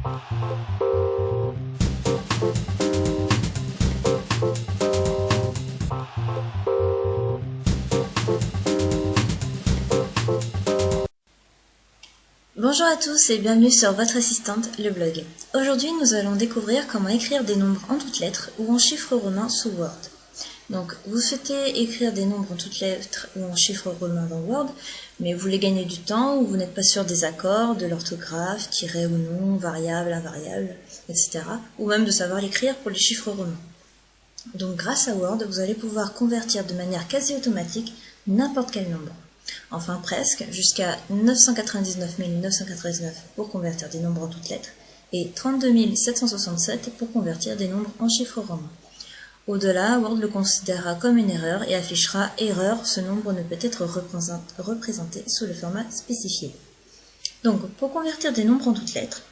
Bonjour à tous et bienvenue sur votre assistante, le blog. Aujourd'hui, nous allons découvrir comment écrire des nombres en toutes lettres ou en chiffres romains sous Word. Donc, vous souhaitez écrire des nombres en toutes lettres ou en chiffres romains dans Word, mais vous voulez gagner du temps ou vous n'êtes pas sûr des accords, de l'orthographe, tiret ou non, variable, invariable, etc. Ou même de savoir l'écrire pour les chiffres romains. Donc, grâce à Word, vous allez pouvoir convertir de manière quasi automatique n'importe quel nombre. Enfin presque, jusqu'à 999 999 pour convertir des nombres en toutes lettres et 32 767 pour convertir des nombres en chiffres romains. Au-delà, Word le considérera comme une erreur et affichera « Erreur, ce nombre ne peut être représenté sous le format spécifié ». Donc, pour convertir des nombres en toutes lettres,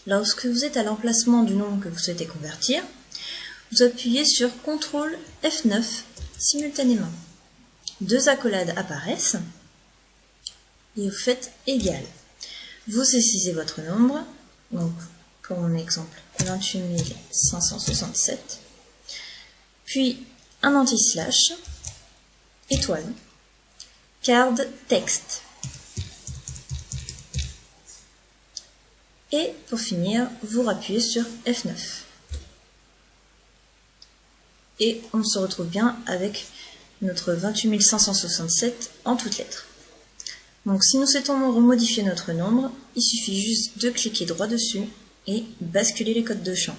lorsque vous êtes à l'emplacement du nombre que vous souhaitez convertir, vous appuyez sur CTRL F9 simultanément. Deux accolades apparaissent et vous faites égal. Vous précisez votre nombre, donc pour mon exemple 28 567, puis un anti-slash, étoile, card texte. Et pour finir, vous rappuyez sur F9. Et on se retrouve bien avec notre 28 567 en toutes lettres. Donc si nous souhaitons remodifier notre nombre, il suffit juste de cliquer droit dessus et basculer les codes de champ.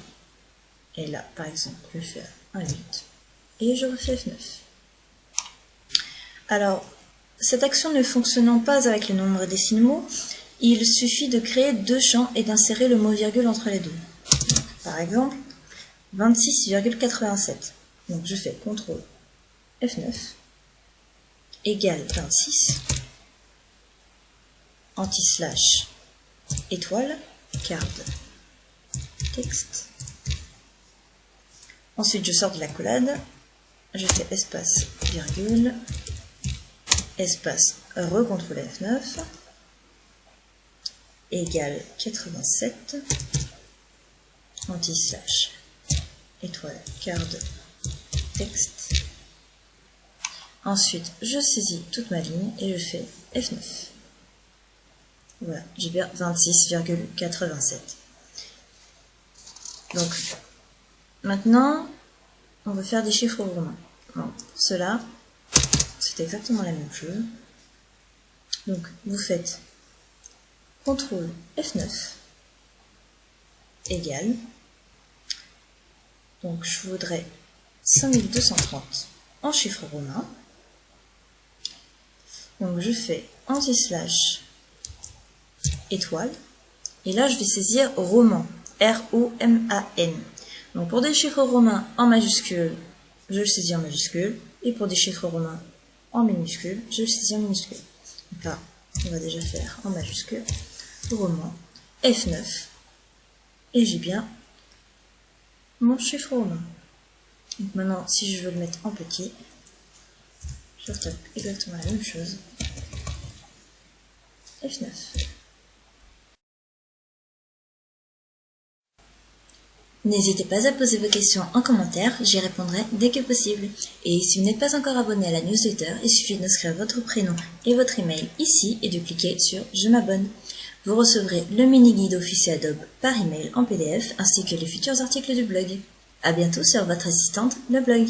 Et là, par exemple, je fais un 8 et je refais F9. Alors, cette action ne fonctionnant pas avec les nombres décimaux, il suffit de créer deux champs et d'insérer le mot virgule entre les deux. Donc, par exemple, 26,87. Donc je fais CTRL F9 égale 26 anti-slash étoile card texte. Ensuite je sors de l'accolade, je fais espace virgule espace re-CTRL F9 égale 87 anti-slash étoile card texte. Ensuite, je saisis toute ma ligne et je fais F9. Voilà, j'ai bien 26,87. Donc, maintenant, on va faire des chiffres romains. Bon, pour cela, c'est exactement la même chose. Donc, vous faites CTRL F9 égale. Donc, je voudrais 5230 en chiffres romains. Donc je fais anti-slash étoile, et là je vais saisir roman, R-O-M-A-N. Donc pour des chiffres romains en majuscule, je le saisis en majuscule, et pour des chiffres romains en minuscule, je le saisis en minuscule. Donc là, on va déjà faire en majuscule, roman, F9, et j'ai bien mon chiffre romain. Donc maintenant, si je veux le mettre en petit, je retape exactement la même chose. F9. N'hésitez pas à poser vos questions en commentaire, j'y répondrai dès que possible. Et si vous n'êtes pas encore abonné à la newsletter, il suffit d'inscrire votre prénom et votre email ici et de cliquer sur « Je m'abonne ». Vous recevrez le mini-guide officiel Adobe par email en PDF ainsi que les futurs articles du blog. À bientôt sur votre assistante, le blog.